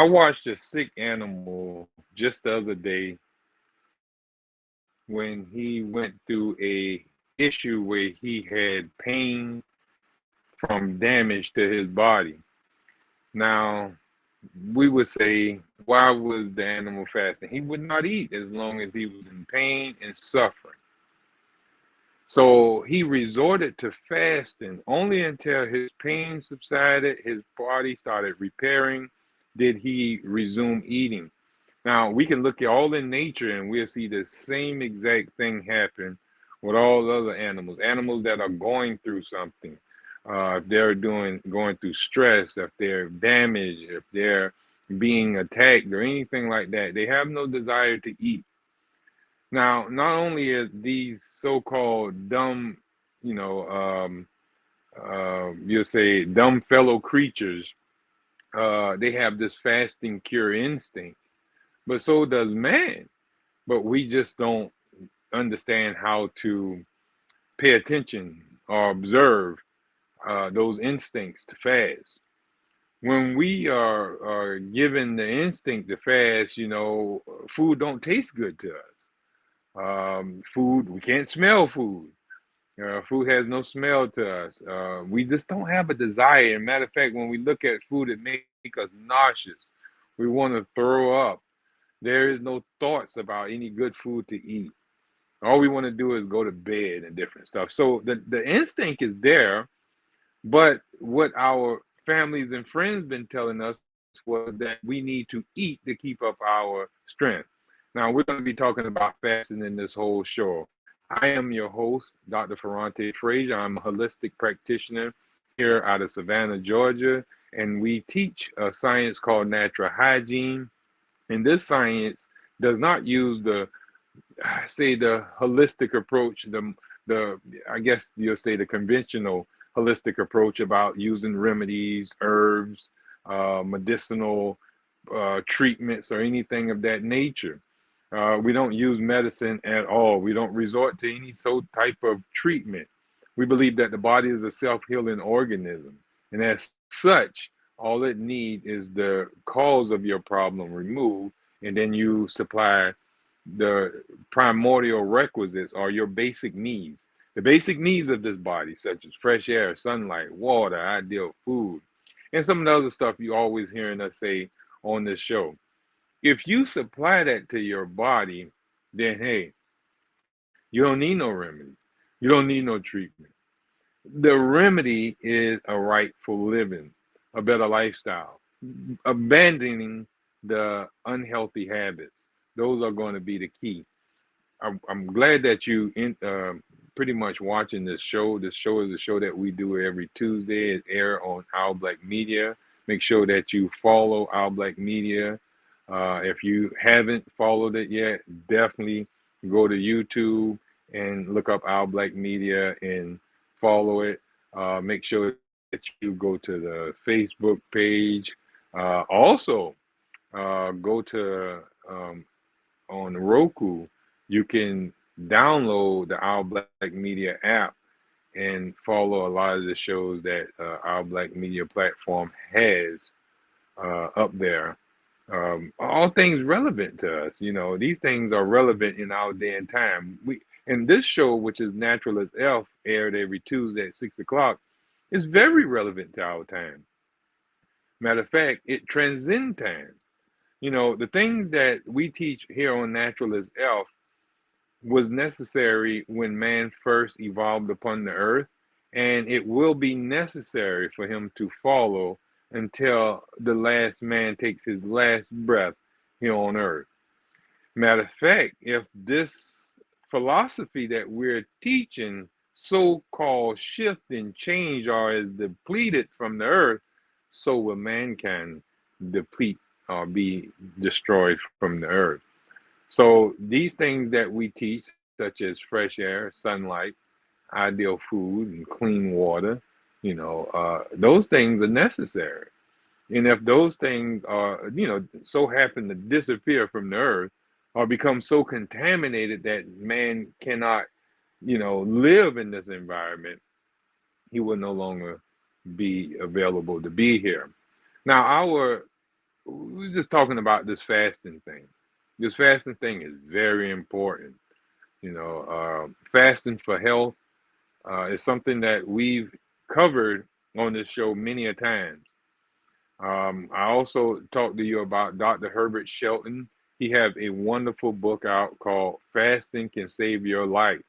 watched a sick animal just the other day when he went through a issue where he had pain from damage to his body. Now, we would say, why was the animal fasting? He would not eat as long as he was in pain and suffering. So he resorted to fasting only until his pain subsided, his body started repairing, did he resume eating. Now, we can look at all in nature and we'll see the same exact thing happen with all other animals, animals that are going through something. If they're going through stress, if they're damaged, if they're being attacked or anything like that, they have no desire to eat. Now, not only are these so-called dumb, you know, you'll say dumb fellow creatures, they have this fasting cure instinct, but so does man. But we just don't understand how to pay attention or observe those instincts to fast. When we are given the instinct to fast, food don't taste good to us. Food, we can't smell food. Food has no smell to us. We just don't have a desire. And matter of fact, when we look at food, it makes us nauseous. We want to throw up. There is no thoughts about any good food to eat. All we want to do is go to bed and different stuff. So the instinct is there, but what our families and friends been telling us was that we need to eat to keep up our strength. Now we're going to be talking about fasting in this whole show. I am your host, Dr. Ferrante Frazier. I'm a holistic practitioner here out of Savannah, Georgia, and we teach a science called natural hygiene. And this science does not use the holistic approach, the I guess you'll say the conventional holistic approach about using remedies, herbs, medicinal treatments, or anything of that nature. We don't use medicine at all. We don't resort to any type of treatment. We believe that the body is a self-healing organism, and as such, all it needs is the cause of your problem removed, and then you supply the primordial requisites or your basic needs. The basic needs of this body, such as fresh air, sunlight, water, ideal food, and some of the other stuff you always hearing us say on this show. If you supply that to your body, then hey, you don't need no remedy. You don't need no treatment. The remedy is a rightful living, a better lifestyle, abandoning the unhealthy habits. Those are going to be the key. I'm glad that pretty much watching this show. This show is a show that we do every Tuesday. It air on Our Black Media. Make sure that you follow Our Black Media. If you haven't followed it yet, definitely go to YouTube and look up Our Black Media and follow it. Make sure that you go to the Facebook page. Also, go to on Roku. You can download the Our Black Media app and follow a lot of the shows that Our Black Media platform has up there. All things relevant to us. These things are relevant in our day and time. And this show, which is Natural as Elf, aired every Tuesday at 6 o'clock, is very relevant to our time. Matter of fact, it transcends time. The things that we teach here on Natural as Elf was necessary when man first evolved upon the earth, and it will be necessary for him to follow until the last man takes his last breath here on earth. Matter of fact, if this philosophy that we're teaching, so-called shift and change, or is depleted from the earth, so will mankind deplete or be destroyed from the earth. So these things that we teach, such as fresh air, sunlight, ideal food, and clean water, those things are necessary. And if those things are, so happen to disappear from the earth or become so contaminated that man cannot, live in this environment, he will no longer be available to be here. Now, our we're just talking about this fasting thing. This fasting thing is very important. Fasting for health is something that we've covered on this show many a times. I also talked to you about Dr. Herbert Shelton. He has a wonderful book out called Fasting Can Save Your Life.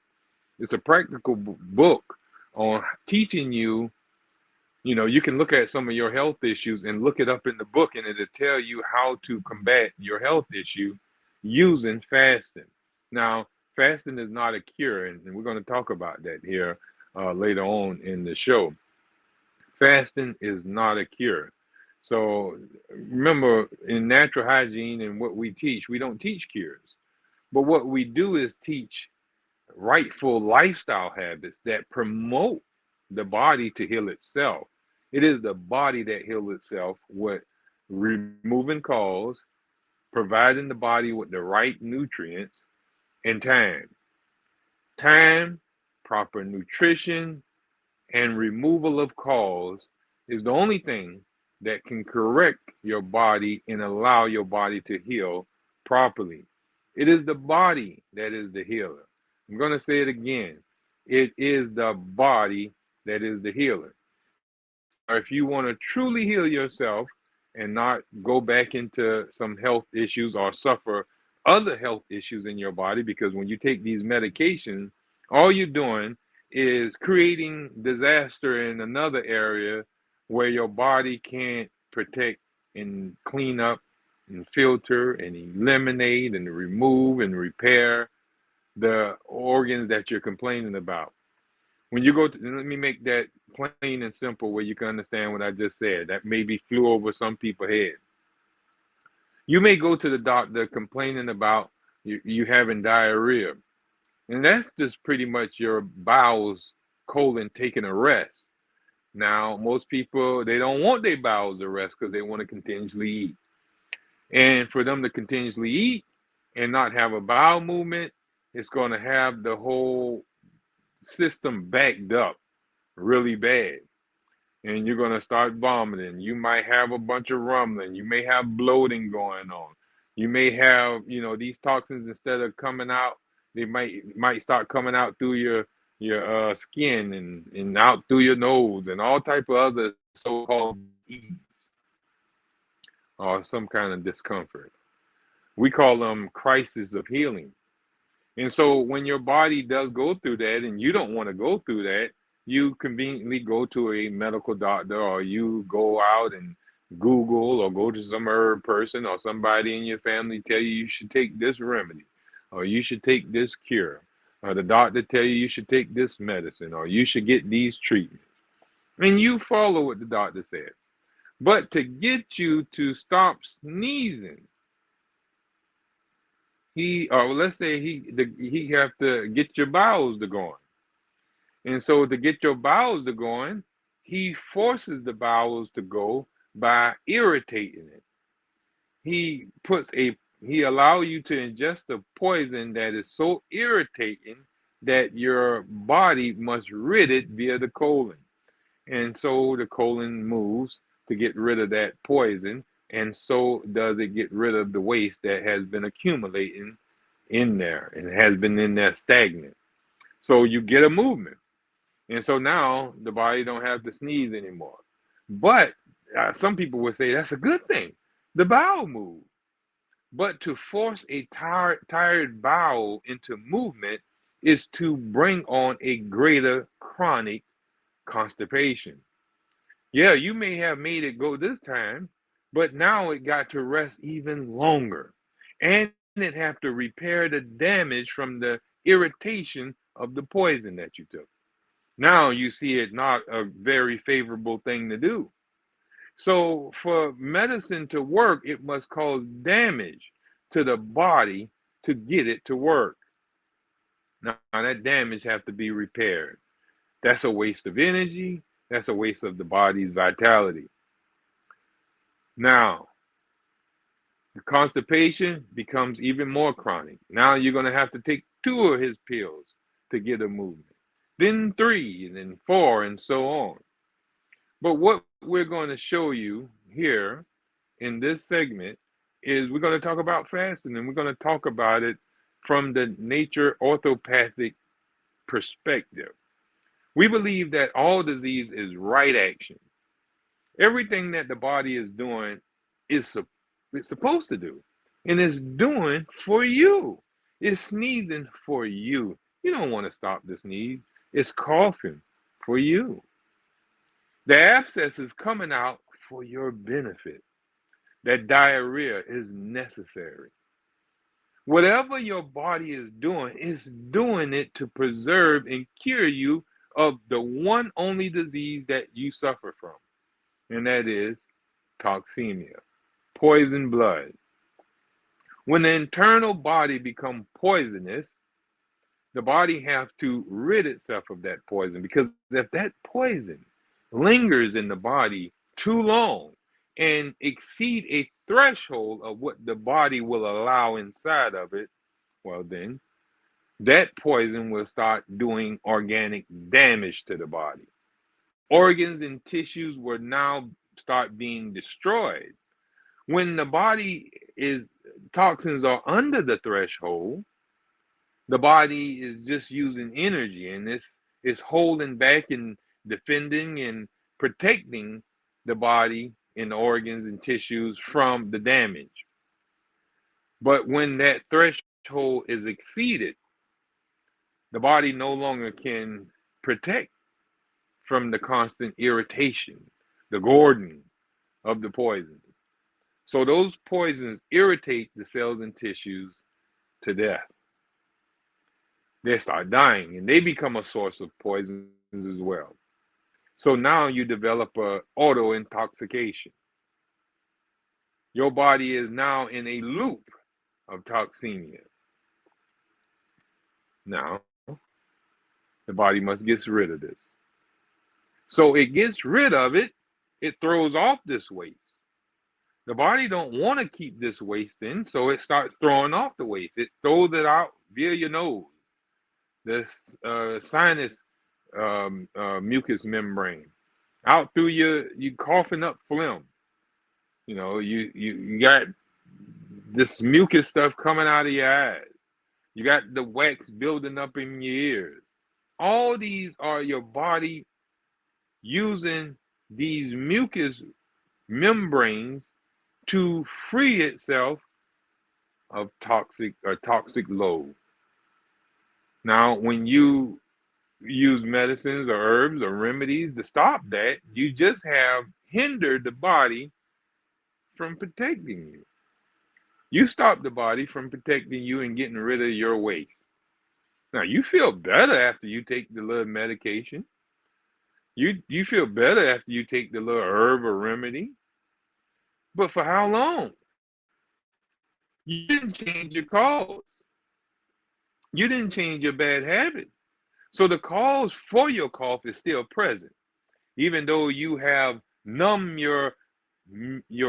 It's a practical book on teaching you. You can look at some of your health issues and look it up in the book, and it'll tell you how to combat your health issue using fasting. Now, fasting is not a cure, and we're going to talk about that here later on in the show. Fasting is not a cure. So remember, in natural hygiene and what we teach, we don't teach cures. But what we do is teach rightful lifestyle habits that promote the body to heal itself. It is the body that heals itself with removing cause, providing the body with the right nutrients, and time. Time, proper nutrition, and removal of cause is the only thing that can correct your body and allow your body to heal properly. It is the body that is the healer. I'm going to say it again. It is the body that is the healer. Now, if you want to truly heal yourself and not go back into some health issues or suffer other health issues in your body, because when you take these medications, all you're doing is creating disaster in another area where your body can't protect and clean up and filter and eliminate and remove and repair the organs that you're complaining about. When you go to, let me make that plain and simple where you can understand what I just said. That maybe flew over some people's head. You may go to the doctor complaining about you having diarrhea, and that's just pretty much your bowels colon taking a rest. Now, most people, they don't want their bowels to rest because they want to continuously eat. And for them to continuously eat and not have a bowel movement, it's going to have the whole system backed up really bad. And you're going to start vomiting. You might have a bunch of rumbling. You may have bloating going on. You may have, these toxins, instead of coming out, they might start coming out through your skin and out through your nose and all type of other so-called disease or some kind of discomfort. We call them crises of healing. And so when your body does go through that and you don't want to go through that, you conveniently go to a medical doctor, or you go out and Google, or go to some herb person or somebody in your family tell you should take this remedy, or you should take this cure, or the doctor tell you should take this medicine, or you should get these treatments. And you follow what the doctor says. But to get you to stop sneezing, let's say he have to get your bowels to going. And so to get your bowels to going, he forces the bowels to go by irritating it. He allow you to ingest a poison that is so irritating that your body must rid it via the colon. And so the colon moves to get rid of that poison, and so does it get rid of the waste that has been accumulating in there and has been in there stagnant. So you get a movement. And so now the body don't have to sneeze anymore. But some people would say that's a good thing. The bowel moves. But to force a tired bowel into movement is to bring on a greater chronic constipation. Yeah, you may have made it go this time, but now it got to rest even longer. And it have to repair the damage from the irritation of the poison that you took. Now you see it not a very favorable thing to do. So for medicine to work, it must cause damage to the body to get it to work. Now that damage have to be repaired. That's a waste of energy. That's a waste of the body's vitality. Now, the constipation becomes even more chronic. Now you're going to have to take 2 of his pills to get a movement, then 3, and then 4, and so on. But what we're going to show you here in this segment is we're going to talk about fasting, and we're going to talk about it from the nature orthopathic perspective. We believe that all disease is right action. Everything that the body is doing is it's supposed to do, and it's doing for you. It's sneezing for you. You don't want to stop the sneeze. It's coughing for you. The abscess is coming out for your benefit. That diarrhea is necessary. Whatever your body is doing, it's doing it to preserve and cure you of the one only disease that you suffer from, and that is toxemia, poison blood. When the internal body becomes poisonous, the body has to rid itself of that poison, because if that poison lingers in the body too long and exceed a threshold of what the body will allow inside of it, well then that poison will start doing organic damage to the body. Organs and tissues will now start being destroyed. When the body is toxins are under the threshold, the body is just using energy, and it's holding back and defending and protecting the body and the organs and tissues from the damage. But when that threshold is exceeded, the body no longer can protect from the constant irritation, the gorging of the poison. So those poisons irritate the cells and tissues to death. They start dying, and they become a source of poisons as well. So now you develop a auto intoxication. Your body is now in a loop of toxemia. Now, the body must get rid of this. So it gets rid of it, it throws off this waste. The body don't want to keep this waste in, so it starts throwing off the waste. It throws it out via your nose, the sinus mucous membrane, out through you coughing up phlegm. You know, you got this mucus stuff coming out of your eyes. You got the wax building up in your ears. All these are your body using these mucous membranes to free itself of toxic load. Now, when you use medicines or herbs or remedies to stop that, you just have hindered the body from protecting you. You stop the body from protecting you and getting rid of your waste. Now, you feel better after you take the little medication. You feel better after you take the little herb or remedy. But for how long? You didn't change your cause. You didn't change your bad habit. So the cause for your cough is still present, even though you have numbed your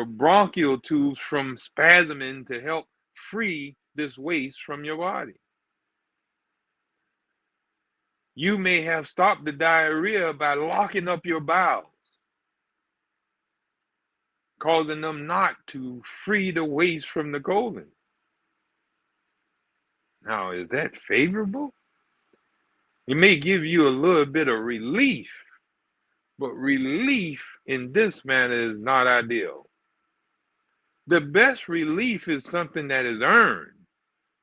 bronchial tubes from spasming to help free this waste from your body. You may have stopped the diarrhea by locking up your bowels, causing them not to free the waste from the colon. Now, is that favorable? It may give you a little bit of relief, but relief in this manner is not ideal. The best relief is something that is earned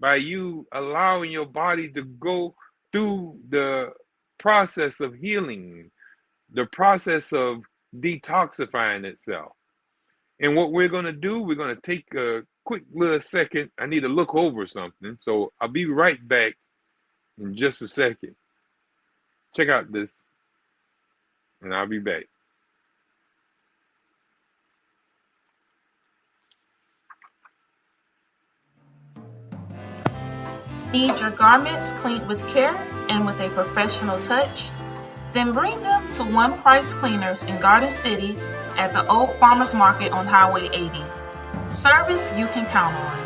by you allowing your body to go through the process of healing, the process of detoxifying itself. And what we're going to do, we're going to take a quick little second. I need to look over something, so I'll be right back in just a second. Check out this, and I'll be back. Need your garments cleaned with care and with a professional touch? Then bring them to One Price Cleaners in Garden City at the Old Farmers Market on Highway 80. Service you can count on.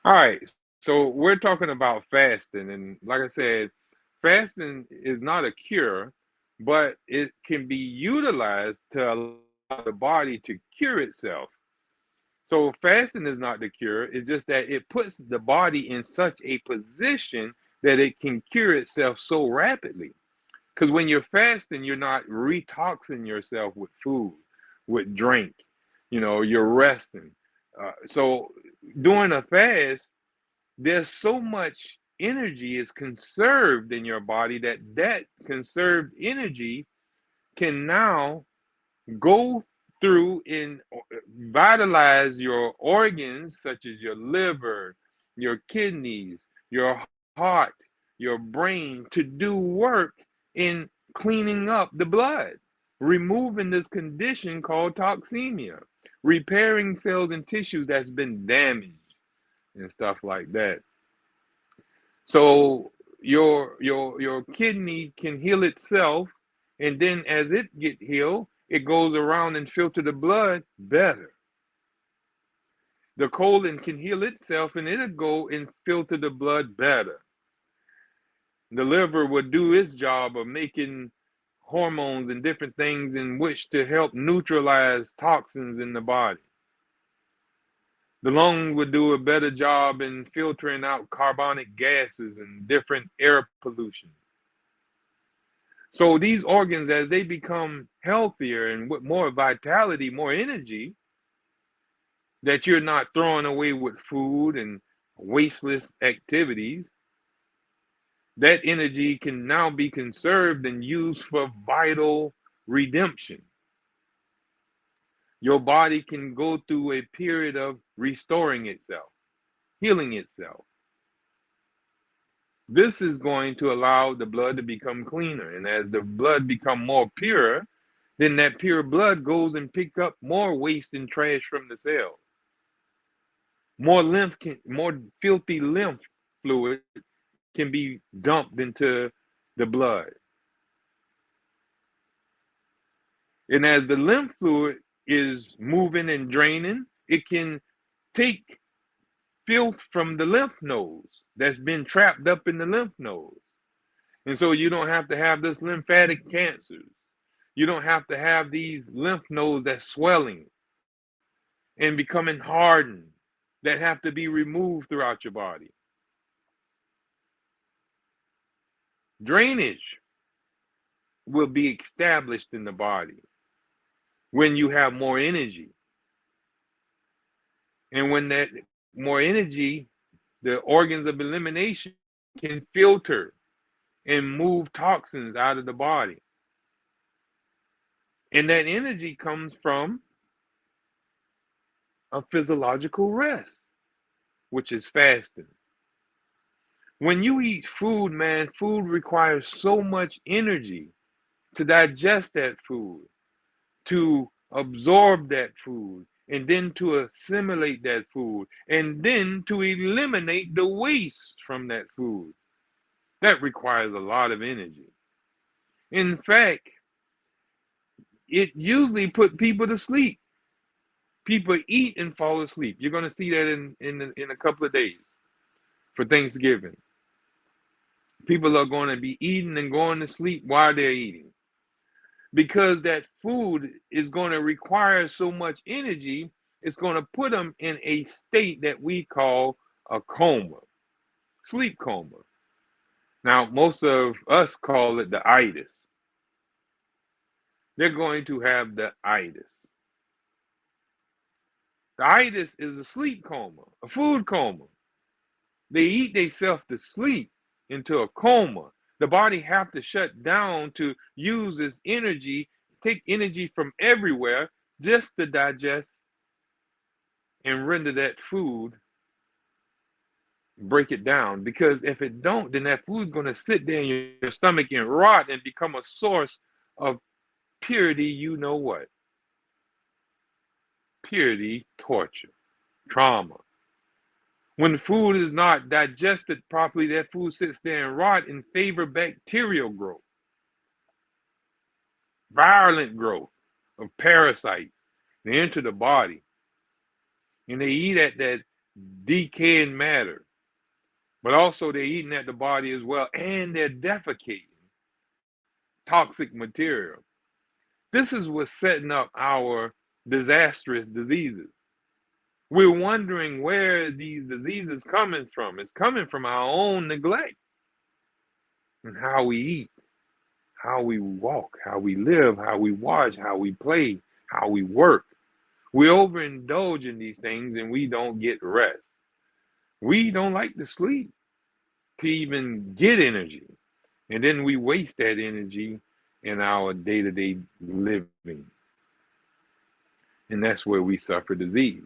All right. So we're talking about fasting, and like I said, fasting is not a cure, but it can be utilized to allow the body to cure itself. So fasting is not the cure. It's just that it puts the body in such a position that it can cure itself so rapidly. Because when you're fasting, you're not retoxing yourself with food, with drink. You're resting. So during a fast, there's so much energy is conserved in your body that conserved energy can now go through and vitalize your organs such as your liver, your kidneys, your heart, your brain to do work in cleaning up the blood, removing this condition called toxemia, repairing cells and tissues that's been damaged and stuff like that. So your kidney can heal itself, and then as it get healed, it goes around and filter the blood better. The colon can heal itself, and it'll go and filter the blood better. The liver will do its job of making hormones and different things in which to help neutralize toxins in the body. The lung would do a better job in filtering out carbonic gases and different air pollution. So these organs, as they become healthier and with more vitality, more energy, that you're not throwing away with food and wasteless activities, that energy can now be conserved and used for vital redemption. Your body can go through a period of restoring itself, healing itself. This is going to allow the blood to become cleaner. And as the blood become more pure, then that pure blood goes and pick up more waste and trash from the cells. More filthy lymph fluid can be dumped into the blood. And as the lymph fluid is moving and draining, it can take filth from the lymph nodes that's been trapped up in the lymph nodes. And so you don't have to have this lymphatic cancers. You don't have to have these lymph nodes that's swelling and becoming hardened that have to be removed throughout your body. Drainage will be established in the body when you have more energy. And when that more energy, the organs of elimination can filter and move toxins out of the body. And that energy comes from a physiological rest, which is fasting. When you eat food, man, food requires so much energy to digest that food, to absorb that food, and then to assimilate that food, and then to eliminate the waste from that food. That requires a lot of energy. In fact, it usually put people to sleep. People eat and fall asleep. You're going to see that in a couple of days for Thanksgiving. People are going to be eating and going to sleep while they're eating because that food is going to require so much energy. It's going to put them in a state that we call a coma, sleep coma. Now, most of us call it the itis. They're going to have the itis. The itis is a sleep coma, a food coma. They eat themselves to sleep into a coma. The body have to shut down to use its energy, take energy from everywhere just to digest and render that food, break it down. Because if it don't, then that food's going to sit there in your stomach and rot and become a source of purity, you know what? Purity, torture, trauma. When food is not digested properly, that food sits there and rot and favor bacterial growth, violent growth of parasites. They enter the body and they eat at that decaying matter, but also they're eating at the body as well, and they're defecating toxic material. This is what's setting up our disastrous diseases. We're wondering where these diseases coming from. It's coming from our own neglect and how we eat, how we walk, how we live, how we watch, how we play, how we work. We overindulge in these things and we don't get rest. We don't like to sleep to even get energy. And then we waste that energy in our day to day living. And that's where we suffer disease.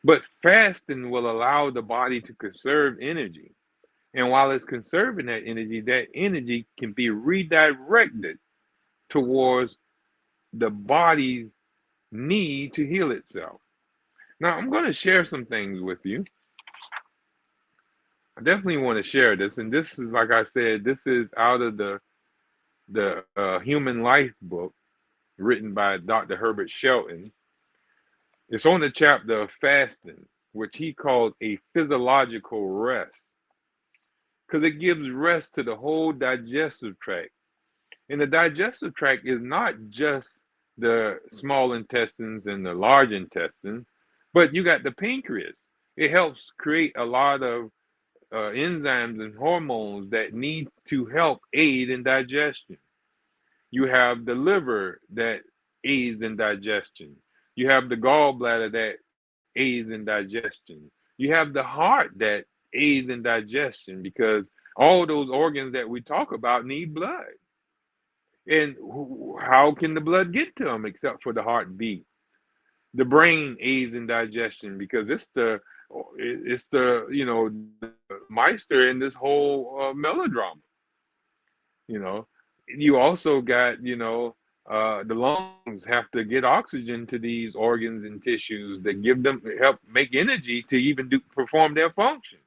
But fasting will allow the body to conserve energy. And while it's conserving that energy can be redirected towards the body's need to heal itself. Now, I'm going to share some things with you. I definitely want to share this. And this is, like I said, this is out of the Human Life book written by Dr. Herbert Shelton. It's on the chapter of fasting, which he called a physiological rest, because it gives rest to the whole digestive tract. And the digestive tract is not just the small intestines and the large intestines, but you got the pancreas. It helps create a lot of enzymes and hormones that need to help aid in digestion. You have the liver that aids in digestion. You have the gallbladder that aids in digestion. You have the heart that aids in digestion, because all those organs that we talk about need blood. And how can the blood get to them except for the heartbeat? The brain aids in digestion because it's the the meister in this whole melodrama. You also got the lungs have to get oxygen to these organs and tissues that help make energy to even perform their function.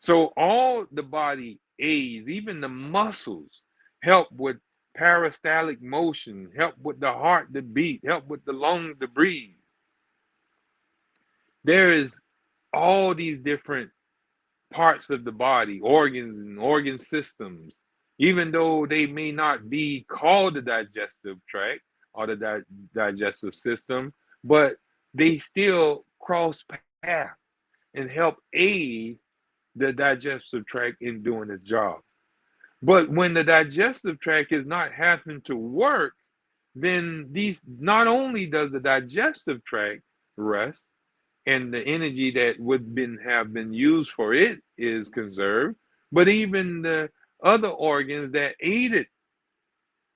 So all the body aids, even the muscles, help with peristaltic motion, help with the heart to beat, help with the lungs to breathe. There is all these different parts of the body, organs and organ systems, even though they may not be called the digestive tract or the digestive system, but they still cross paths and help aid the digestive tract in doing its job. But when the digestive tract is not having to work, then not only does the digestive tract rest and the energy that would have been used for it is conserved, but even the other organs that aided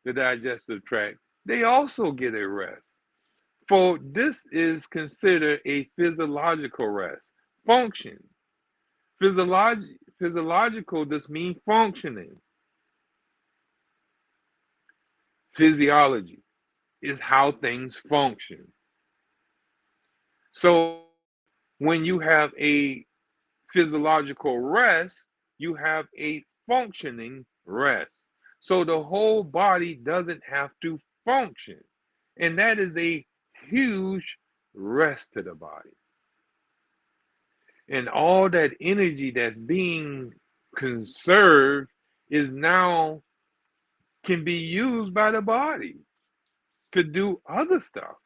the digestive tract, they also get a rest. For this is considered a physiological rest. Function. Physiological just means functioning. Physiology is how things function. So when you have a physiological rest, you have a functioning rest. So the whole body doesn't have to function. And that is a huge rest to the body. And all that energy that's being conserved is now can be used by the body to do other stuff.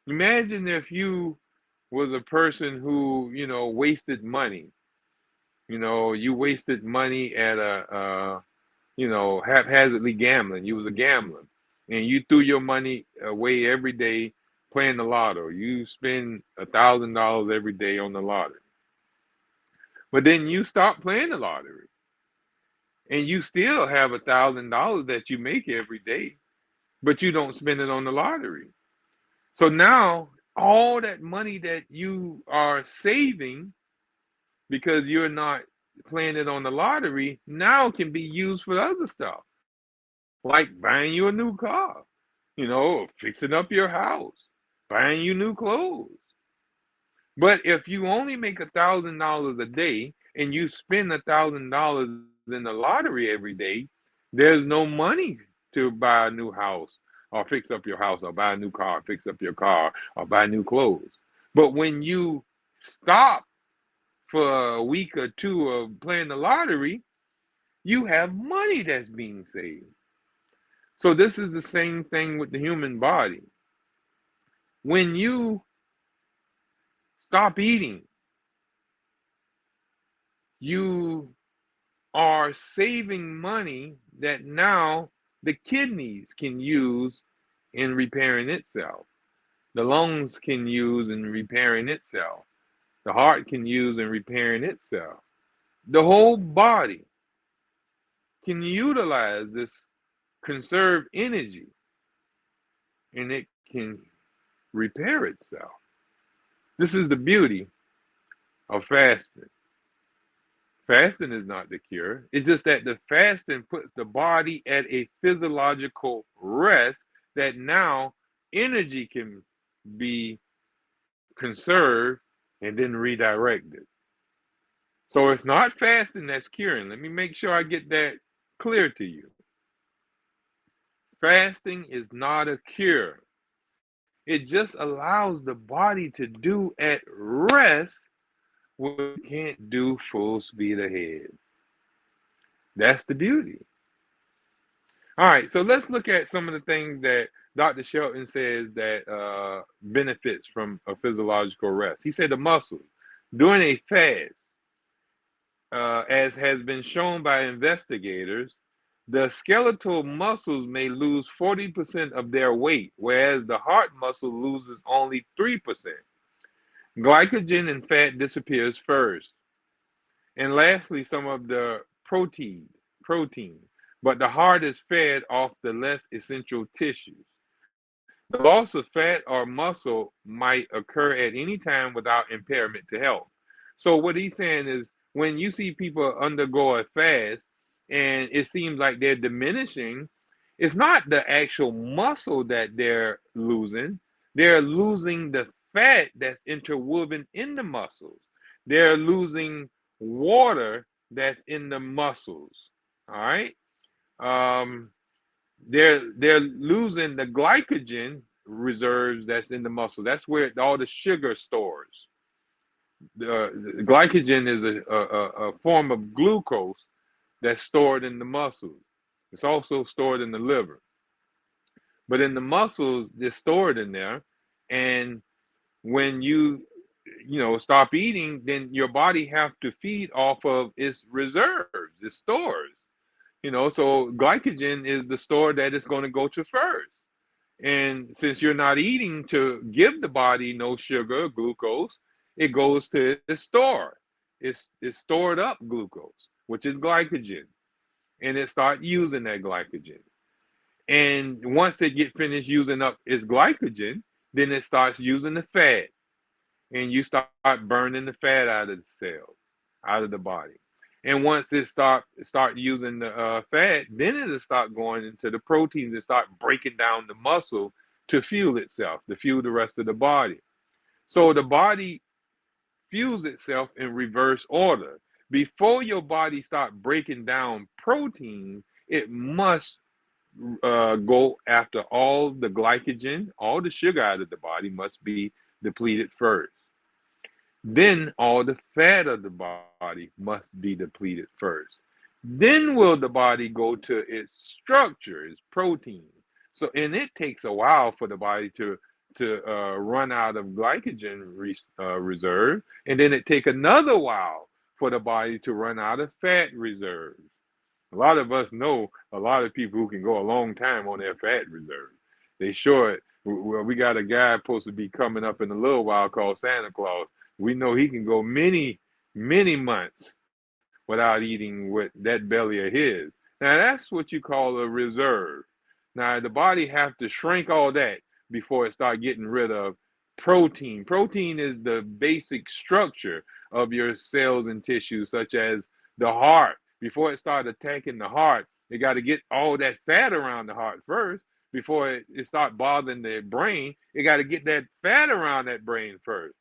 Imagine if you was a person who, wasted money. You wasted money at haphazardly gambling. You was a gambler and you threw your money away every day playing the lotto. You spend $1,000 every day on the lottery. But then you stop playing the lottery and you still have $1,000 that you make every day, but you don't spend it on the lottery. So now all that money that you are saving because you're not playing it on the lottery now can be used for other stuff, like buying you a new car, fixing up your house, buying you new clothes. But if you only make $1,000 a day and you spend $1,000 in the lottery every day, there's no money to buy a new house or fix up your house or buy a new car, fix up your car or buy new clothes. But when you stop for a week or two of playing the lottery, you have money that's being saved. So this is the same thing with the human body. When you stop eating, you are saving money that now the kidneys can use in repairing itself. The lungs can use in repairing itself. The heart can use in repairing itself. The whole body can utilize this conserved energy and it can repair itself. This is the beauty of fasting. Fasting is not the cure. It's just that the fasting puts the body at a physiological rest that now energy can be conserved and then redirected. So it's not fasting that's curing. Let me make sure I get that clear to you. Fasting is not a cure. It just allows the body to do at rest what it can't do full speed ahead. That's the beauty. All right, so let's look at some of the things that Dr. Shelton says that benefits from a physiological rest. He said the muscles during a fast, as has been shown by investigators, the skeletal muscles may lose 40% of their weight, whereas the heart muscle loses only 3%. Glycogen and fat disappears first. And lastly, some of the protein, but the heart is fed off the less essential tissues. The loss of fat or muscle might occur at any time without impairment to health. So what he's saying is when you see people undergo a fast and it seems like they're diminishing, it's not the actual muscle that they're losing the fat that's interwoven in the muscles. They're losing water that's in the muscles. All right. They're losing the glycogen reserves that's in the muscle. That's where all the sugar stores. The glycogen is a form of glucose that's stored in the muscles. It's also stored in the liver. But in the muscles, they're stored in there. And when you stop eating, then your body have to feed off of its reserves, its stores. So glycogen is the store that it's going to go to first. And since you're not eating to give the body no sugar, glucose, it goes to the store. It's stored up glucose, which is glycogen. And it starts using that glycogen. And once it get finished using up its glycogen, then it starts using the fat. And you start burning the fat out of the cells, out of the body. And once it start using the fat, then it'll start going into the proteins and start breaking down the muscle to fuel itself, to fuel the rest of the body. So the body fuels itself in reverse order. Before your body start breaking down protein, it must go after all the glycogen, all the sugar out of the body must be depleted first. Then all the fat of the body must be depleted first. Then will the body go to its structure, its protein. So, and it takes a while for the body to run out of glycogen reserve, and then it take another while for the body to run out of fat reserves. A lot of us know a lot of people who can go a long time on their fat reserve. They show it. Well, we got a guy supposed to be coming up in a little while called Santa Claus. We know he can go many, many months without eating with that belly of his. Now, that's what you call a reserve. Now, the body have to shrink all that before it start getting rid of protein. Protein is the basic structure of your cells and tissues, such as the heart. Before it start attacking the heart, they got to get all that fat around the heart first. Before it start bothering the brain, it got to get that fat around that brain first.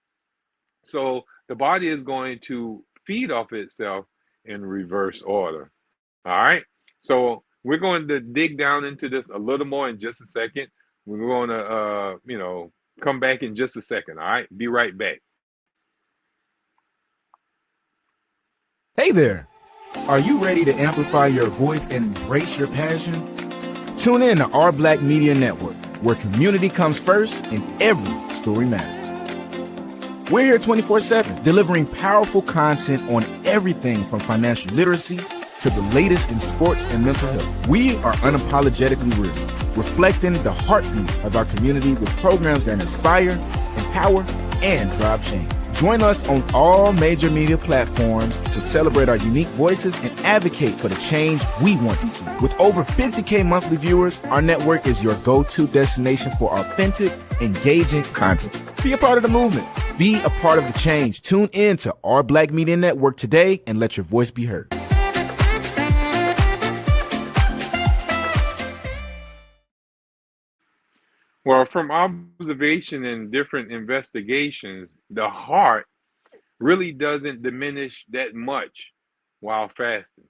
So the body is going to feed off itself in reverse order. All right. So we're going to dig down into this a little more in just a second. We're going to, Come back in just a second. All right, be right back. Hey there. Are you ready to amplify your voice and embrace your passion? Tune in to Our Black Media Network, where community comes first and every story matters. We're here 24/7, delivering powerful content on everything from financial literacy to the latest in sports and mental health. We are unapologetically real, reflecting the heartbeat of our community with programs that inspire, empower, and drive change. Join us on all major media platforms to celebrate our unique voices and advocate for the change we want to see. With over 50K monthly viewers, our network is your go-to destination for authentic, engaging content. Be a part of the movement. Be a part of the change. Tune in to Our Black Media Network today and let your voice be heard. Well, from observation and different investigations, the heart really doesn't diminish that much while fasting.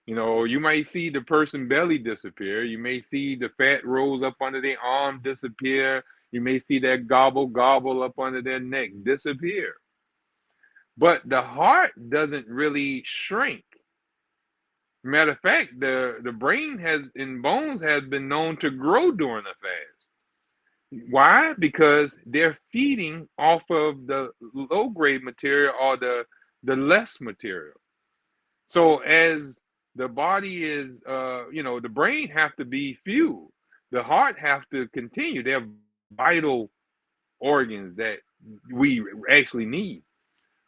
You know, you might see the person belly disappear. You may see the fat rolls up under their arm disappear. You may see that gobble gobble up under their neck disappear. But the heart doesn't really shrink. Matter of fact, the brain has in bones has been known to grow during a fast. Why? Because they're feeding off of the low grade material or the less material. So as the body is, the brain have to be fueled. The heart have to continue. They're vital organs that we actually need.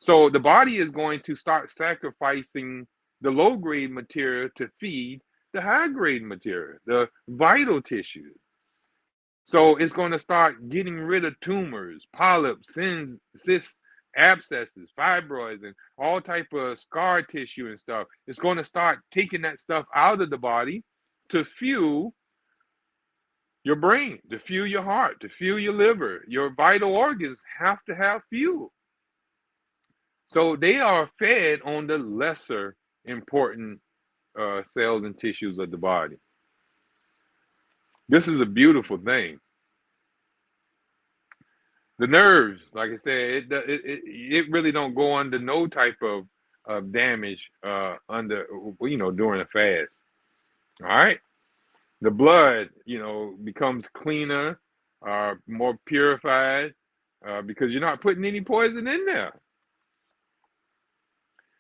So the body is going to start sacrificing the low grade material to feed the high grade material, the vital tissues. So it's going to start getting rid of tumors, polyps, cysts, abscesses, fibroids, and all type of scar tissue and stuff. It's going to start taking that stuff out of the body to fuel your brain, to fuel your heart, to fuel your liver. Your vital organs have to have fuel. So they are fed on the lesser important cells and tissues of the body. This is a beautiful thing. The nerves, like I said, it really don't go under no type of damage under during a fast. All right, the blood becomes cleaner, more purified because you're not putting any poison in there.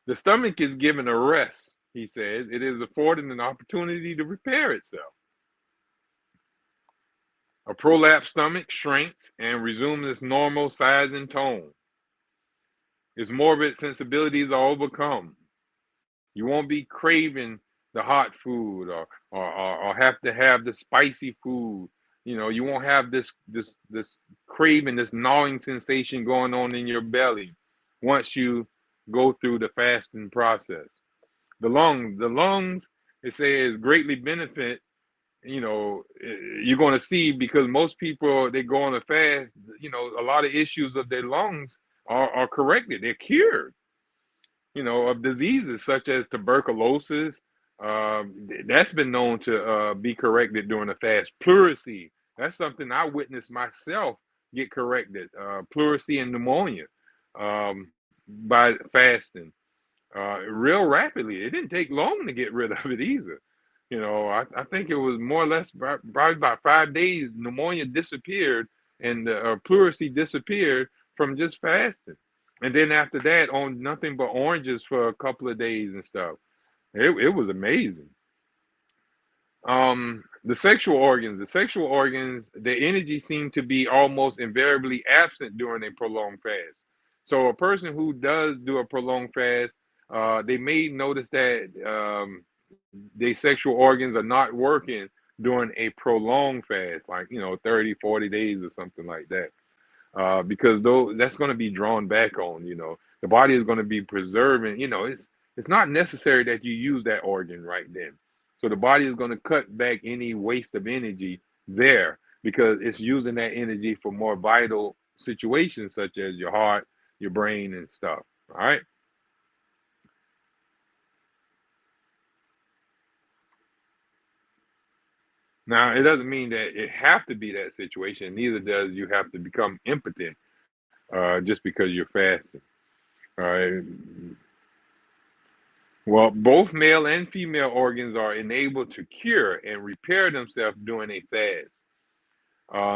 The stomach is given a rest. He says it is afforded an opportunity to repair itself. A prolapsed stomach shrinks and resumes its normal size and tone. Its morbid sensibilities are overcome. You won't be craving the hot food or have to have the spicy food. You won't have this craving, this gnawing sensation going on in your belly once you go through the fasting process. The lungs, it says greatly benefit. You're going to see, because most people, they go on a fast, a lot of issues of their lungs are corrected. They're cured, of diseases such as tuberculosis. That's been known to be corrected during a fast. Pleurisy, that's something I witnessed myself get corrected. Pleurisy and pneumonia by fasting real rapidly. It didn't take long to get rid of it either. I think it was more or less probably about 5 days, pneumonia disappeared and pleurisy disappeared from just fasting. And then after that, on nothing but oranges for a couple of days and stuff. It was amazing. The sexual organs, the energy seemed to be almost invariably absent during a prolonged fast. So a person who does do a prolonged fast, they may notice that their sexual organs are not working during a prolonged fast, like 30, 40 days or something like that, because that's going to be drawn back on. The body is going to be preserving. It's not necessary that you use that organ right then, so the body is going to cut back any waste of energy there because it's using that energy for more vital situations such as your heart, your brain, and stuff. All right. Now, it doesn't mean that it have to be that situation. Neither does you have to become impotent just because you're fasting. All right. Well, both male and female organs are enabled to cure and repair themselves during a fast.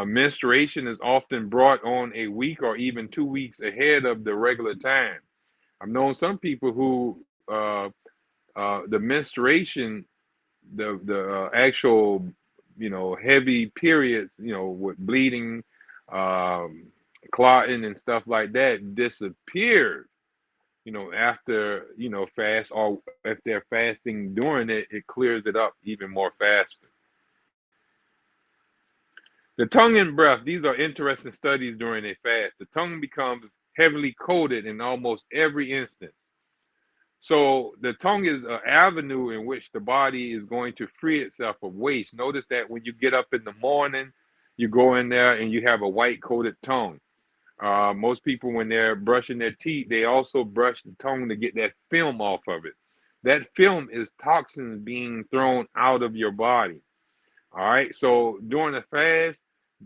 Menstruation is often brought on a week or even 2 weeks ahead of the regular time. I've known some people who the menstruation, the actual, heavy periods, with bleeding, um, clotting, and stuff like that, disappeared. After fast, or if they're fasting during it, it clears it up even more faster. The tongue and breath, these are interesting studies during a fast. The tongue becomes heavily coated in almost every instance. So the tongue is an avenue in which the body is going to free itself of waste. Notice that when you get up in the morning, you go in there and you have a white coated tongue. Most people, when they're brushing their teeth, they also brush the tongue to get that film off of it. That film is toxins being thrown out of your body. All right. So during the fast,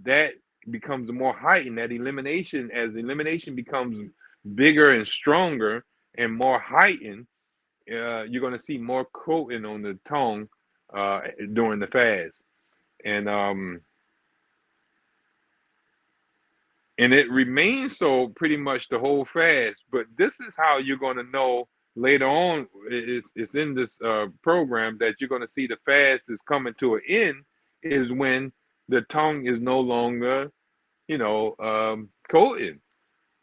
that becomes more heightened. That elimination, as elimination becomes bigger and stronger and more heightened, you're going to see more coating on the tongue during the fast, and it remains so pretty much the whole fast. But this is how you're going to know later on. It's in this program that you're going to see the fast is coming to an end. Is when the tongue is no longer, coated.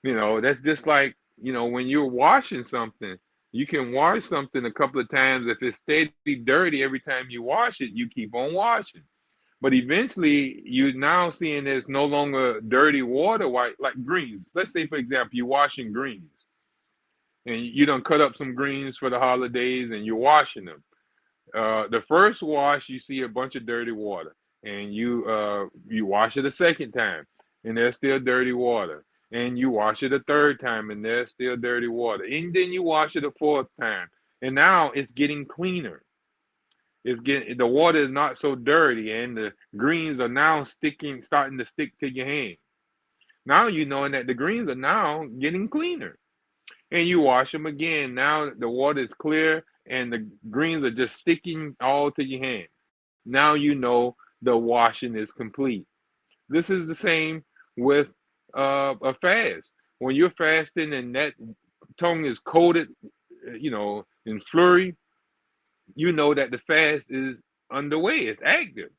That's just like, when you're washing something, you can wash something a couple of times. If it's steady dirty every time you wash it, you keep on washing. But eventually, you're now seeing there's no longer dirty water, like greens. Let's say, for example, you're washing greens, and you done cut up some greens for the holidays, and you're washing them. The first wash, you see a bunch of dirty water, and you wash it a second time, and there's still dirty water, and you wash it a third time, and there's still dirty water, and then you wash it a fourth time, and now it's getting cleaner. The water is not so dirty, and the greens are now starting to stick to your hand. Now you knowing that the greens are now getting cleaner, and you wash them again. Now the water is clear and the greens are just sticking all to your hand. Now you know the washing is complete. This is the same with a fast. When you're fasting and that tongue is coated, in flurry, you know that the fast is underway, it's active.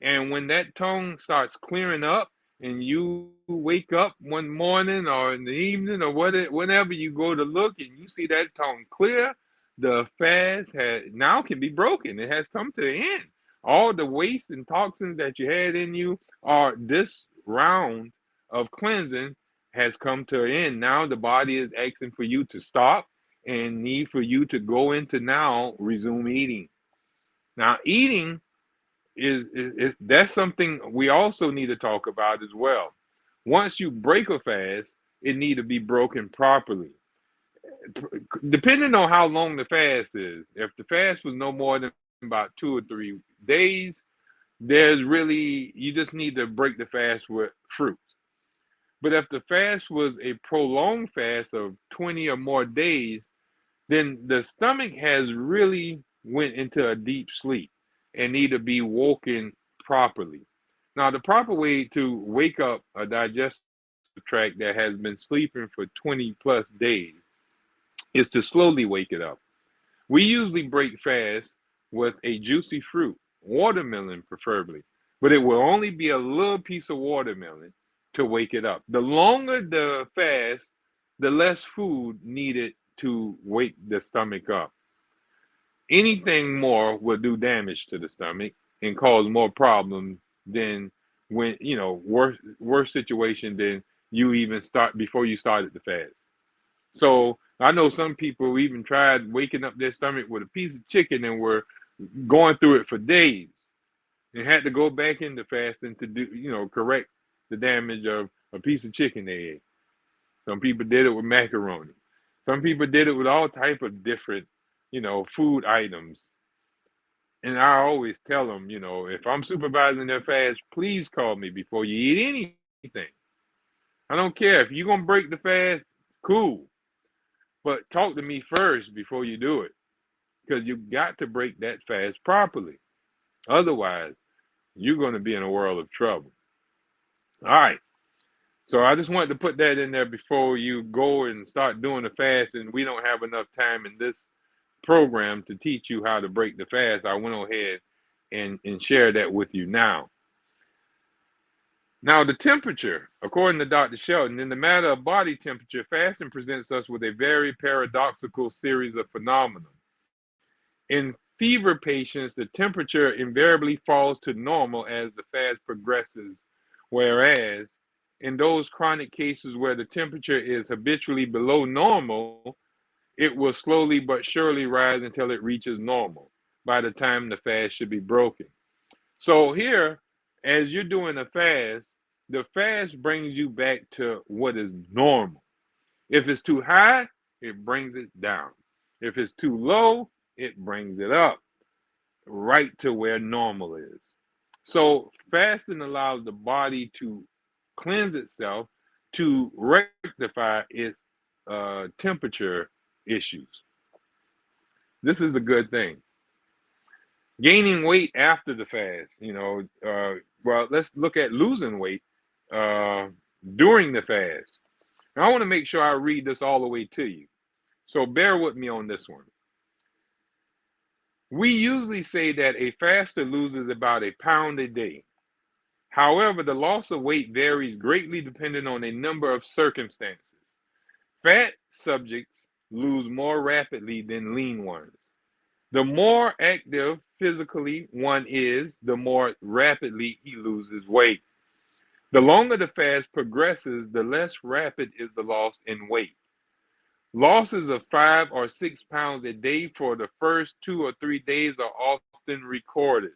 And when that tongue starts clearing up and you wake up one morning or in the evening or whenever you go to look and you see that tongue clear, the fast now can be broken. It has come to the end. All the waste and toxins that you had in you are this round of cleansing has come to an end. Now the body is asking for you to stop and need for you to go into now resume eating. Now eating is that's something we also need to talk about as well. Once you break a fast, it need to be broken properly. Depending on how long the fast is. If the fast was no more than about 2 or 3 days, you just need to break the fast with fruits. But if the fast was a prolonged fast of 20 or more days, then the stomach has really went into a deep sleep and need to be woken properly. Now, the proper way to wake up a digestive tract that has been sleeping for 20 plus days is to slowly wake it up. We usually break fast with a juicy fruit, watermelon preferably, but it will only be a little piece of watermelon to wake it up. The longer the fast, the less food needed to wake the stomach up. Anything more will do damage to the stomach and cause more problems than when, worse situation than you even start before you started the fast. So I know some people even tried waking up their stomach with a piece of chicken and were going through it for days and had to go back into fasting to do, correct the damage of a piece of chicken they ate. Some people did it with macaroni. Some people did it with all type of different, food items. And I always tell them, if I'm supervising their fast, please call me before you eat anything. I don't care if you're gonna break the fast, cool, but talk to me first before you do it, because you got to break that fast properly. Otherwise, you're gonna be in a world of trouble. All right. So I just wanted to put that in there before you go and start doing the fast, and we don't have enough time in this program to teach you how to break the fast. I went ahead and share that with you now. Now, the temperature, according to Dr. Shelton, in the matter of body temperature, fasting presents us with a very paradoxical series of phenomena. In fever patients, the temperature invariably falls to normal as the fast progresses, whereas in those chronic cases where the temperature is habitually below normal, it will slowly but surely rise until it reaches normal by the time the fast should be broken. So here, as you're doing the fast brings you back to what is normal. If it's too high, it brings it down. If it's too low, it brings it up right to where normal is. So fasting allows the body to cleanse itself to rectify its temperature issues. This is a good thing. Gaining weight after the fast, well, let's look at losing weight uh, during the fast. Now, I want to make sure I read this all the way to you. So bear with me on this one. We usually say that a faster loses about a pound a day. However, the loss of weight varies greatly depending on a number of circumstances. Fat subjects lose more rapidly than lean ones. The more active physically one is, the more rapidly he loses weight. The longer the fast progresses, the less rapid is the loss in weight. Losses of 5 or 6 pounds a day for the first 2 or 3 days are often recorded,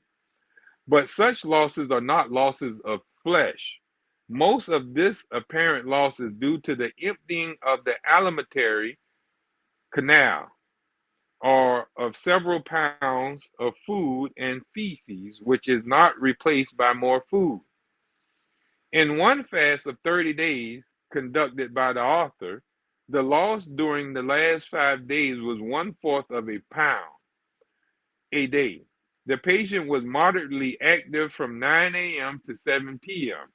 but such losses are not losses of flesh. Most of this apparent loss is due to the emptying of the alimentary canal, or of several pounds of food and feces, which is not replaced by more food. In one fast of 30 days conducted by the author, the loss during the last 5 days was 1/4 of a pound a day. The patient was moderately active from 9 a.m. to 7 p.m.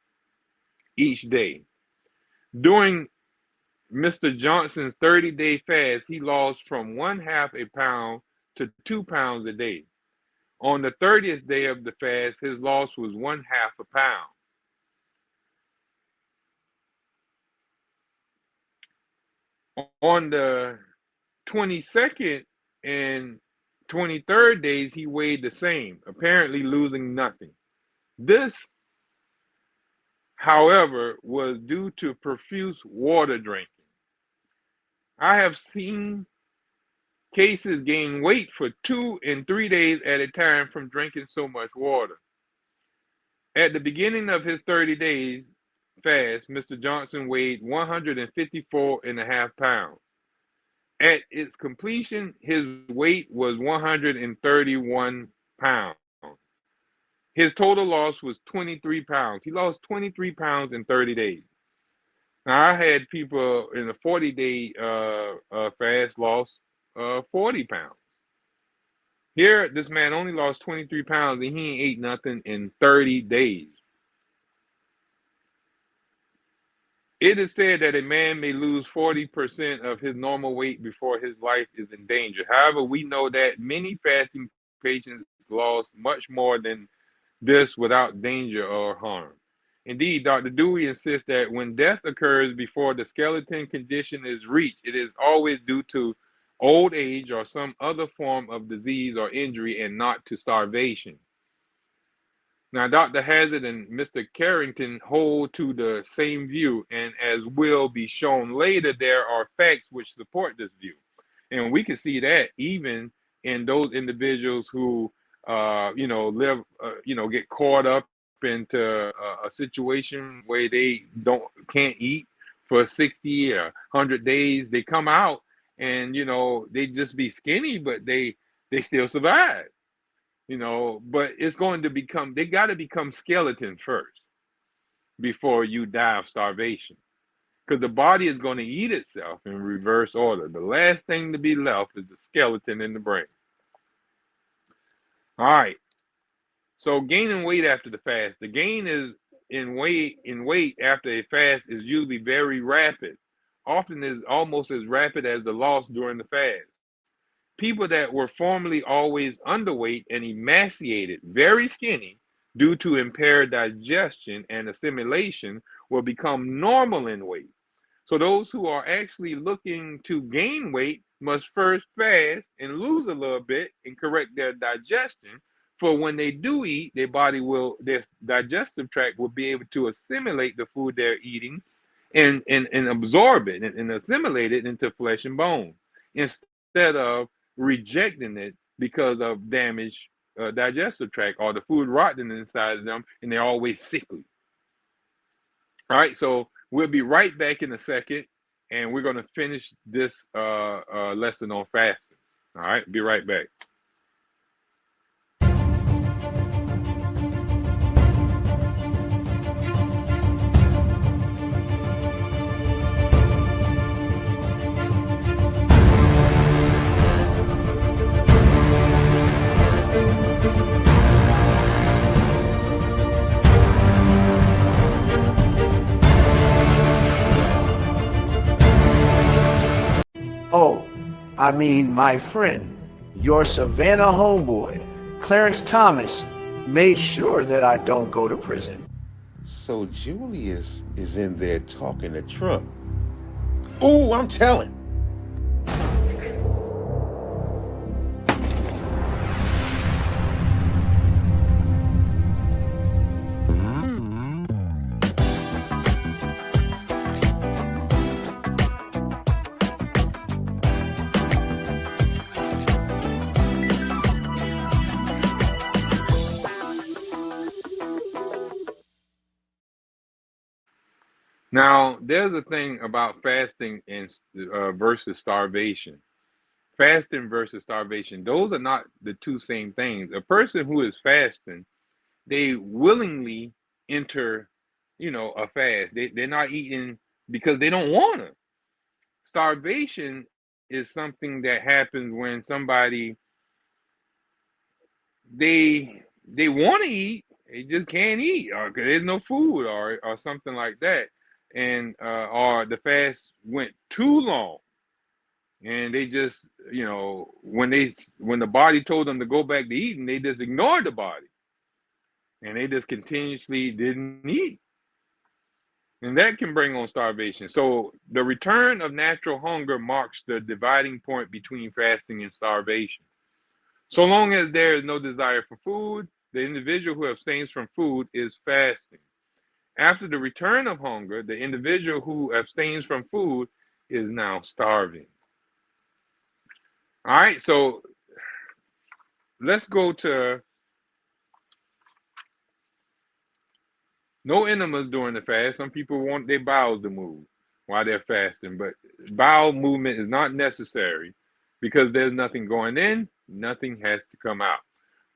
each day. During Mr. Johnson's 30-day fast, he lost from 1/2 a pound to 2 pounds a day. On the 30th day of the fast, his loss was 1/2 a pound. On the 22nd and 23rd days, he weighed the same, apparently losing nothing. This, however, was due to profuse water drinking. I have seen cases gain weight for 2 and 3 days at a time from drinking so much water. At the beginning of his 30 days fast, Mr. Johnson weighed 154.5 pounds. At its completion, his weight was 131 pounds. His total loss was 23 pounds. He lost 23 pounds in 30 days. Now, I had people in a 40-day fast lost 40 pounds. Here, this man only lost 23 pounds and he ain't ate nothing in 30 days. It is said that a man may lose 40% of his normal weight before his life is in danger. However, we know that many fasting patients lost much more than this without danger or harm. Indeed, Dr. Dewey insists that when death occurs before the skeleton condition is reached, it is always due to old age or some other form of disease or injury and not to starvation. Now, Dr. Hazard and Mr. Carrington hold to the same view, and as will be shown later, there are facts which support this view. And we can see that even in those individuals who, get caught up into a situation where they can't eat for 60 or 100 days. They come out and, they just be skinny, but they still survive. but it's going to become, they got to become skeleton first before you die of starvation. Because the body is going to eat itself in reverse order. The last thing to be left is the skeleton in the brain. All right. So gaining weight after the fast. The gain is in weight after a fast is usually very rapid. Often is almost as rapid as the loss during the fast. People that were formerly always underweight and emaciated, very skinny, due to impaired digestion and assimilation, will become normal in weight. So those who are actually looking to gain weight must first fast and lose a little bit and correct their digestion. For when they do eat, their digestive tract will be able to assimilate the food they're eating and absorb it and assimilate it into flesh and bone, instead of rejecting it because of damaged digestive tract or the food rotting inside of them, and they're always sickly. All right, so we'll be right back in a second, and we're going to finish this lesson on fasting. All right, be right back. Oh, I mean my friend, your Savannah homeboy, Clarence Thomas, made sure that I don't go to prison. So Julius is in there talking to Trump. Ooh, I'm telling. Now, there's a thing about fasting and versus starvation. Fasting versus starvation, those are not the two same things. A person who is fasting, they willingly enter, a fast. They're not eating because they don't want to. Starvation is something that happens when somebody, they want to eat, they just can't eat, or 'cause there's no food, or something like that, and or the fast went too long, and they just, when the body told them to go back to eating, they just ignored the body, and they just continuously didn't eat, and that can bring on starvation. So the return of natural hunger marks the dividing point between fasting and starvation. So long as there is no desire for food, the individual who abstains from food is fasting. After the return of hunger, the individual who abstains from food is now starving. All right, so let's go to no enemas during the fast. Some people want their bowels to move while they're fasting, but bowel movement is not necessary because there's nothing going in, nothing has to come out.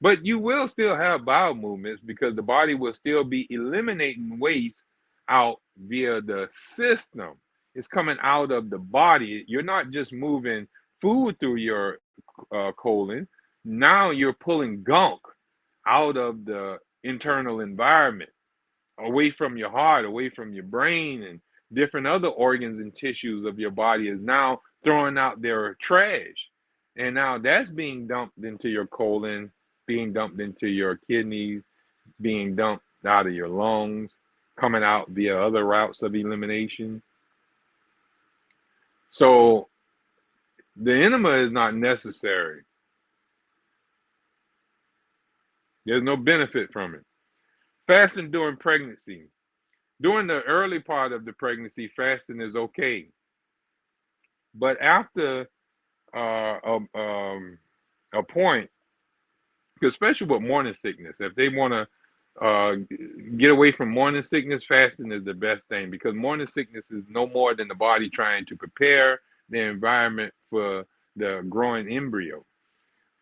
But you will still have bowel movements because the body will still be eliminating waste out via the system. It's coming out of the body. You're not just moving food through your colon. Now you're pulling gunk out of the internal environment, away from your heart, away from your brain, and different other organs and tissues of your body is now throwing out their trash. And now that's being dumped into your colon, being dumped into your kidneys, being dumped out of your lungs, coming out via other routes of elimination. So the enema is not necessary. There's no benefit from it. Fasting during pregnancy. During the early part of the pregnancy, fasting is okay. But after a point, especially with morning sickness, if they want to get away from morning sickness, fasting is the best thing, because morning sickness is no more than the body trying to prepare the environment for the growing embryo.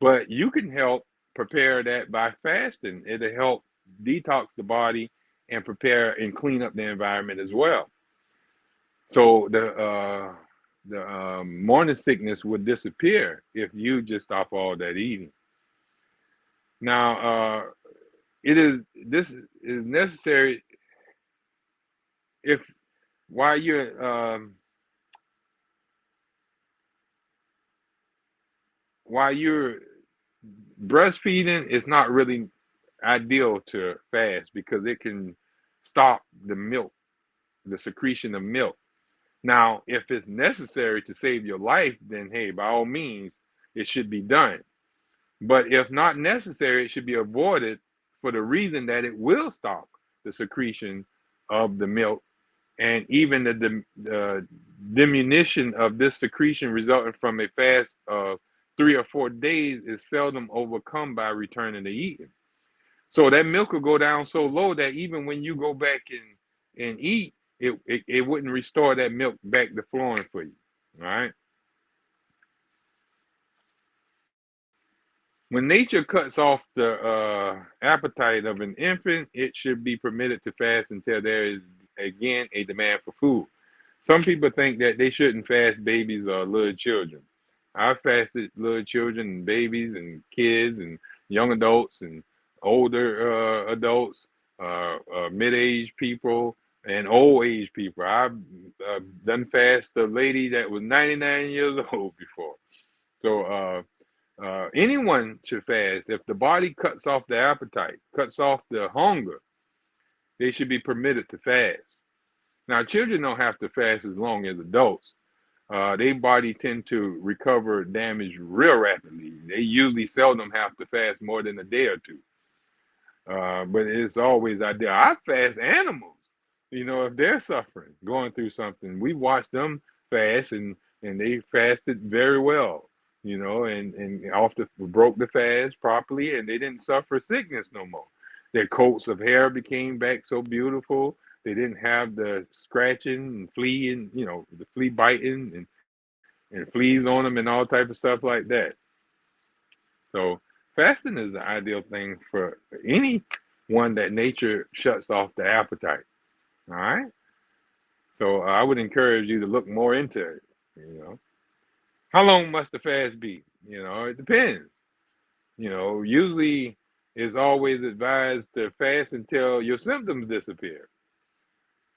But you can help prepare that by fasting. It'll help detox the body and prepare and clean up the environment as well. So the morning sickness would disappear if you just stop all that eating. Now, this is necessary if while you're breastfeeding, it's not really ideal to fast because it can stop the milk, the secretion of milk. Now, if it's necessary to save your life, then hey, by all means, it should be done. But if not necessary, it should be avoided for the reason that it will stop the secretion of the milk, and even the diminution of this secretion resulting from a fast of 3 or 4 days is seldom overcome by returning to eating. So that milk will go down so low that even when you go back and eat, it wouldn't restore that milk back to flowing for you. All right. When nature cuts off the appetite of an infant, it should be permitted to fast until there is again a demand for food. Some people think that they shouldn't fast babies or little children. I've fasted little children and babies and kids and young adults and older adults, mid-aged people and old-age people. I've done fast a lady that was 99 years old before. So anyone should fast. If the body cuts off the appetite, cuts off the hunger, they should be permitted to fast. Now, children don't have to fast as long as adults. Their body tend to recover damage real rapidly. They usually seldom have to fast more than a day or two. But it's always ideal. I fast animals, if they're suffering, going through something. We watch them fast, and they fasted very well, and often broke the fast properly, and they didn't suffer sickness no more. Their coats of hair became back so beautiful. They didn't have the scratching and flea and, the flea biting and fleas on them and all type of stuff like that. So fasting is the ideal thing for anyone that nature shuts off the appetite. All right. So I would encourage you to look more into it. How long must the fast be? It depends. Usually it's always advised to fast until your symptoms disappear.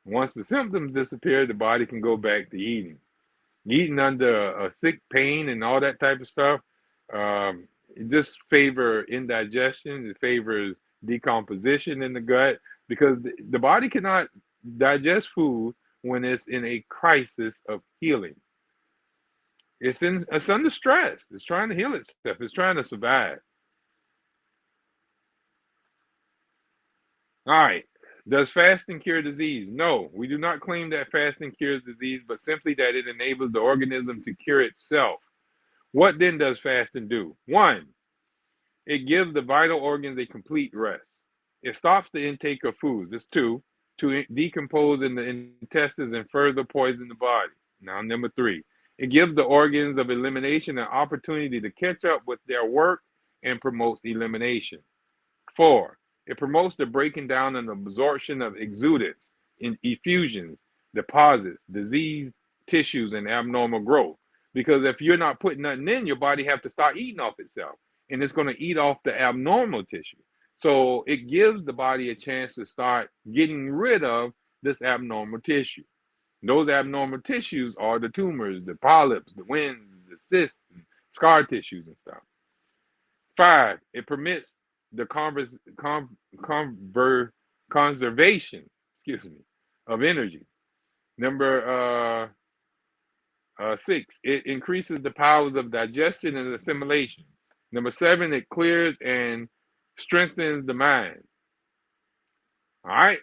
Once the symptoms disappear, the body can go back to eating. Eating under a sick pain and all that type of stuff, it just favors indigestion. It favors decomposition in the gut because the body cannot digest food when it's in a crisis of healing. It's under stress. It's trying to heal itself. It's trying to survive. All right. Does fasting cure disease? No, we do not claim that fasting cures disease, but simply that it enables the organism to cure itself. What then does fasting do? 1, it gives the vital organs a complete rest. It stops the intake of foods. That's 2, to decompose in the intestines and further poison the body. Now, number 3, it gives the organs of elimination an opportunity to catch up with their work and promotes elimination. 4, it promotes the breaking down and absorption of exudates, effusions, deposits, diseased tissues, and abnormal growth. Because if you're not putting nothing in, your body have to start eating off itself, and it's going to eat off the abnormal tissue. So it gives the body a chance to start getting rid of this abnormal tissue. Those abnormal tissues are the tumors, the polyps, the winds, the cysts, and scar tissues and stuff. 5, it permits the conservation, of energy. Number 6, it increases the powers of digestion and assimilation. Number 7, it clears and strengthens the mind. All right.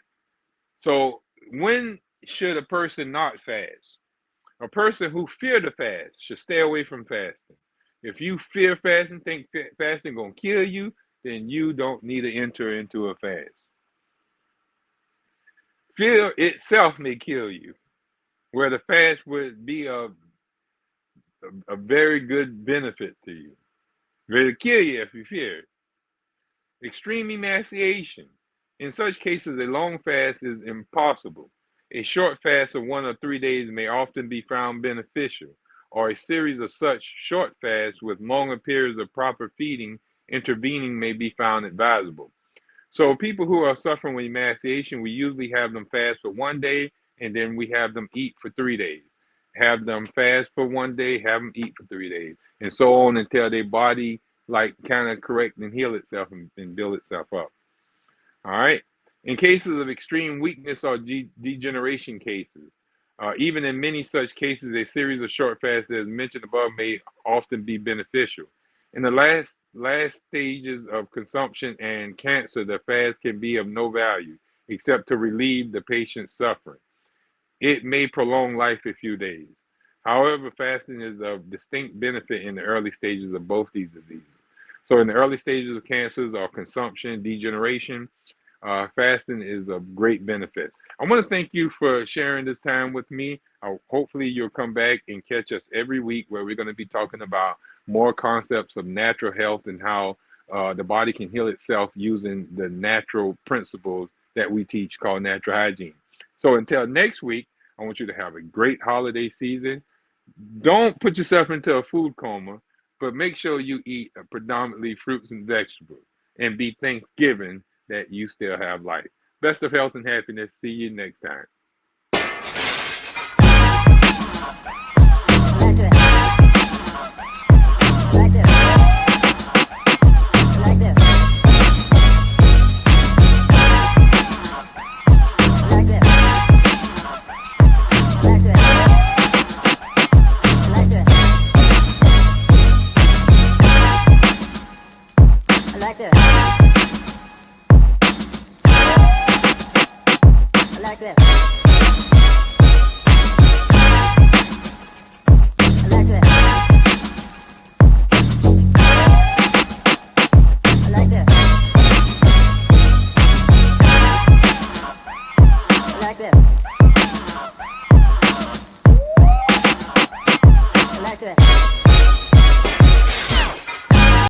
So when should a person not fast? A person who fear to fast should stay away from fasting. If you fear fasting, think fasting gonna kill you, then you don't need to enter into a fast. Fear itself may kill you, where the fast would be a very good benefit to you. It'll kill you if you fear it. Extreme emaciation. In such cases, a long fast is impossible. A short fast of 1 or 3 days may often be found beneficial, or a series of such short fasts with longer periods of proper feeding intervening may be found advisable. So people who are suffering with emaciation, we usually have them fast for 1 day, and then we have them eat for 3 days. Have them fast for 1 day, have them eat for 3 days, and so on until their body like kind of correct and heal itself and build itself up. All right. In cases of extreme weakness or degeneration cases, even in many such cases, a series of short fasts, as mentioned above, may often be beneficial. In the last stages of consumption and cancer, the fast can be of no value except to relieve the patient's suffering. It may prolong life a few days. However, fasting is of distinct benefit in the early stages of both these diseases. So in the early stages of cancers or consumption, degeneration, fasting is of great benefit. I want to thank you for sharing this time with me. Hopefully you'll come back and catch us every week where we're going to be talking about more concepts of natural health and how the body can heal itself using the natural principles that we teach called natural hygiene. So until next week, I want you to have a great holiday season. Don't put yourself into a food coma, but make sure you eat predominantly fruits and vegetables and be thanksgiving that you still have life. Best of health and happiness. See you next time.